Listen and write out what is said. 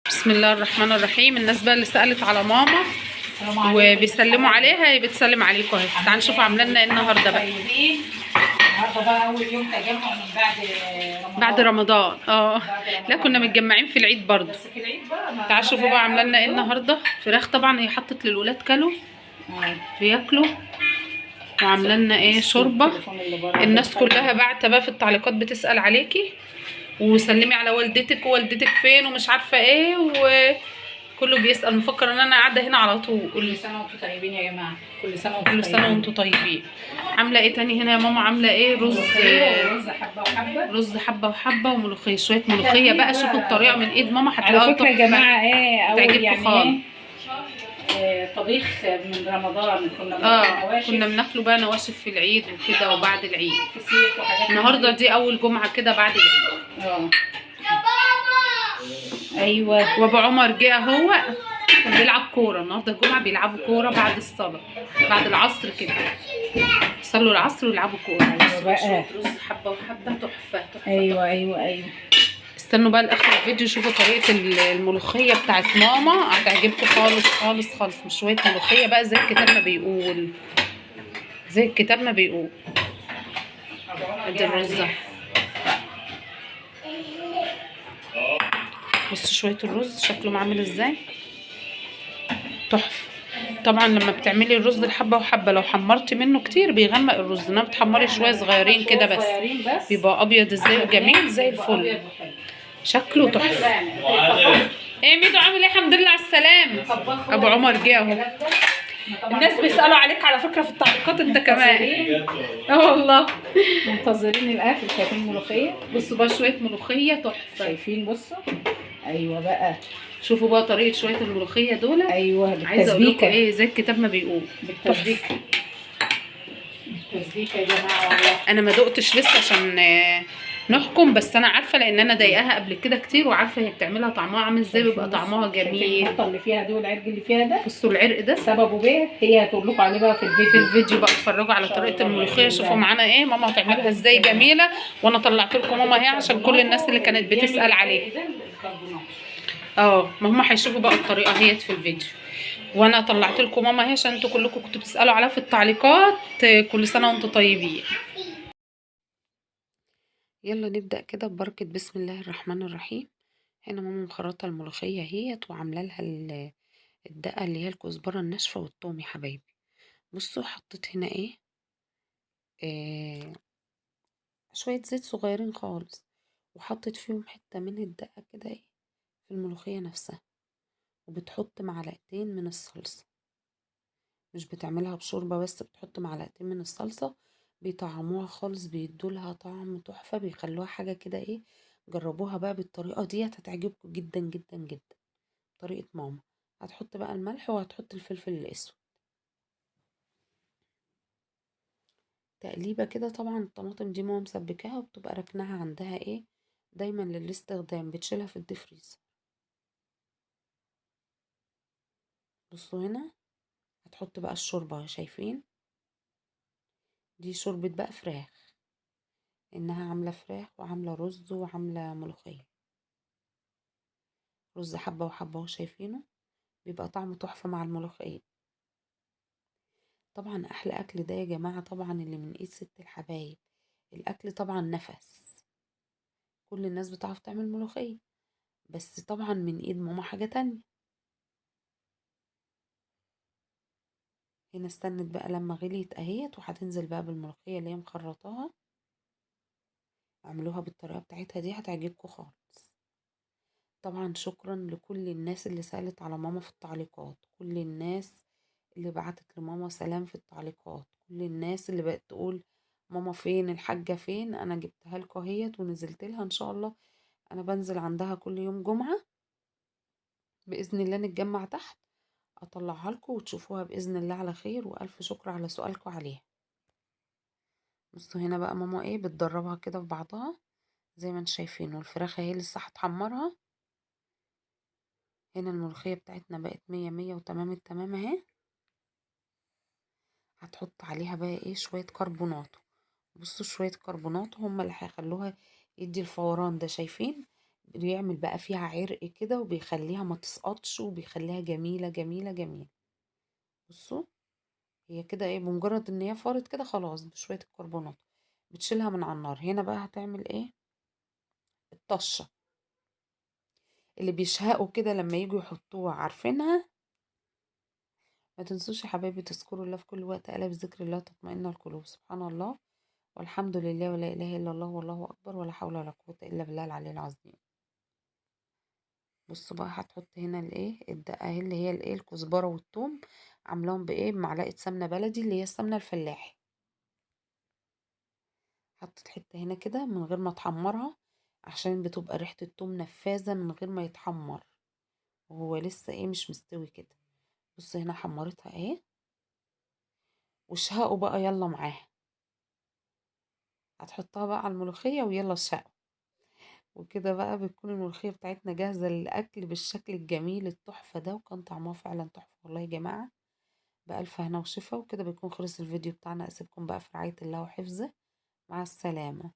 بسم الله الرحمن الرحيم. الناس بقى اللي سألت على ماما وبيسلموا عليها، هي بتسلم عليكم اهي. تعالوا نشوف عامله لنا ايه النهارده بقى. النهارده بقى اول يوم تجمع من بعد رمضان. لا كنا متجمعين في العيد برضه، بس في العيد بقى. تعالوا شوفوا بقى عامله لنا ايه النهارده. فراخ طبعا هي حطت للولاد كلوا بياكلوا، وعامله لنا ايه شوربه. الناس كلها بعتة بقى في التعليقات بتسأل عليكي وسلمي على والدتك ووالدتك فين ومش عارفه ايه، وكله بيسأل مفكر ان انا قاعده هنا على طول. كل سنه وانتم طيبين يا جماعه، كل سنه وانتم طيبين. عامله ايه تاني هنا يا ماما؟ عامله ايه؟ رز حبه وحبه، رز حبه وحبه وملوخيه، شويه ملوخيه بقى. شوفوا الطريقه من ايد ماما هتلاقوها على فكره يا جماعه تعجبكم يعني خالص. طبيخ من رمضان كنا بناكله بقى نواشف في العيد وكده وبعد العيد، فسيخ وحاجات. النهارده دي اول جمعه كده بعد العيد. ايوه. وابو عمر جه اهو، كان بيلعب كوره النهارده الجمعه، بيلعبوا كوره بعد الصلاه بعد العصر كده، يصلوا العصر ويلعبوا كوره. بقى رز حبه وحبه تحفه. ايوه. استنوا بقى لاخر الفيديو شوفوا طريقه الملوخيه بتاعت ماما، هتعجبكم خالص خالص خالص. مش شويه ملوخيه بقى زي الكتاب ما بيقول، زي الكتاب ما بيقول. ادي الرز، بصوا شويه الرز شكلهم عامل ازاي، تحفه. طبعا لما بتعملي الرز الحبه وحبه لو حمرتي منه كتير بيغمق الرز، انما بتحمري شويه صغيرين كده بس بيبقى ابيض ازاي وجميل زي الفل، شكله تحفه. ايه ميدو عامل ايه؟ الحمد لله على السلامه. ابو عمر جه اهو. الناس بيسالوا عليك على فكره في التعليقات انت كمان. والله منتظرين الاكل. شايفين الملوخيه؟ بصوا بقى شويه ملوخيه تحفه. شايفين؟ بصوا. ايوه بقى، شوفوا بقى طريقه شويه الملوخيه دول. ايوه عايزه اقول لكم ايه زي الكتاب ما بيقول، بالتسبيكه يا جماعه. والله انا ما دقتش لسه عشان نحكم، بس انا عارفه لان انا ضايقاها قبل كده كتير وعارفه هي بتعملها طعمها عامل ازاي، بيبقى طعمها جميل. الخلطه اللي فيها دي والعرق اللي فيها ده، بصوا العرق ده سببه ايه؟ هي هتقول لكم عليه بقى في الفيديو. بقى اتفرجوا على طريقه الملوخيه، شوفوا معانا ايه ماما هتعملها ازاي جميله. وانا طلعت لكم ماما اهي عشان كل الناس اللي كانت بتسال عليها. ما هم هيشوفوا بقى الطريقه اهيت في الفيديو، وانا طلعت لكم ماما اهي عشان انتوا كلكم كنتوا بتسالوا عليها في التعليقات. كل سنه وانتم طيبين. يلا نبدا كده ببركه بسم الله الرحمن الرحيم. هنا ماما مخرطه الملوخيه اهيت وعامله لها الدقه اللي هي الكزبره الناشفه والثوم يا حبايبي. بصوا حطيت هنا ايه، شويه زيت صغيرين خالص، وحطيت فيهم حته من الدقه كده ايه في الملوخيه نفسها، وبتحط معلقتين من الصلصه، مش بتعملها بشوربه بس، بتحط معلقتين من الصلصه بيطعموها خالص، بيدولها طعم تحفه، بيخلوها حاجه كده ايه. جربوها بقى بالطريقه ديت هتعجبكم جدا جدا جدا، طريقه ماما. هتحط بقى الملح وهتحط الفلفل الاسود، تقليبه كده. طبعا الطماطم دي ماما مسبكاها وبتبقى ركنها عندها ايه دايما للاستخدام، بتشيلها في الديفريزر. بصوا هنا هتحط بقى الشوربه، شايفين دي شوربه بقى فراخ، انها عامله فراخ وعامله رز وعامله ملوخيه. رز حبه وحبه شايفينه بيبقى طعمه تحفه مع الملوخيه. طبعا احلى اكل ده يا جماعه طبعا اللي من ايد ست الحبايب. الاكل طبعا نفس، كل الناس بتعرف تعمل ملوخيه، بس طبعا من ايد ماما حاجه تانية. هنا استنت بقى لما غليت اهيت، وهتنزل بقى بالملوخيه اللي هي مخرطاها. اعملوها بالطريقه بتاعتها دي هتعجبكم خالص. طبعا شكرا لكل الناس اللي سألت على ماما في التعليقات، كل الناس اللي بعتت لماما سلام في التعليقات، كل الناس اللي بقت تقول ماما فين، الحاجة فين. انا جبتها لكم اهيت ونزلت لها ان شاء الله. انا بنزل عندها كل يوم جمعة بإذن الله، نتجمع تحت اطلعها لكم وتشوفوها بإذن الله على خير. والف شكر على سؤالكم عليها. بصوا هنا بقى ماما ايه بتدربها كده في بعضها زي ما انتم شايفين، والفراخ اهي لسه هتحمرها. هنا الملوخية بتاعتنا بقت مية مية وتمام التمام اهي. هتحط عليها بقى ايه شوية كربونات. بصوا شوية كربونات هما اللي هيخلوها يدي الفوران ده، شايفين بيعمل بقى فيها عرق كده وبيخليها ما تسقطش وبيخليها جميلة جميلة جميلة. بصوا هي كده ايه، بمجرد ان هي فارت كده خلاص بشوية الكربونات بتشيلها من على النار. هنا بقى هتعمل ايه، الطشة اللي بيشهقوا كده لما يجوا يحطوها، عارفينها. ما تنسوش يا حبايبي تذكروا الله في كل وقت، ألا بذكر الله تطمئن القلوب. سبحان الله والحمد لله ولا إله إلا الله والله أكبر ولا حول ولا قوة إلا بالله العلي العظيم. بصوا بقى هتحط هنا الايه الدقة اهي اللي هي الايه الكزبرة والثوم، عاملاهم بايه بمعلقة سمنة بلدي اللي هي السمنة الفلاحي. حطيت حتة هنا كده من غير ما تحمرها عشان بتبقى ريحة الثوم نفاذة من غير ما يتحمر وهو لسه ايه مش مستوي كده. بص هنا حمرتها اهي، واشهقوا بقى يلا معاها. هتحطها بقى على الملوخية ويلا اشهقوا. وكده بقى بتكون الملوخية بتاعتنا جاهزة للأكل بالشكل الجميل التحفة ده، وكان طعمها فعلا تحفة والله يا جماعة. بألف هنا وشفا. وكده بيكون خلص الفيديو بتاعنا، أسيبكم بقى في رعاية الله وحفظه. مع السلامة.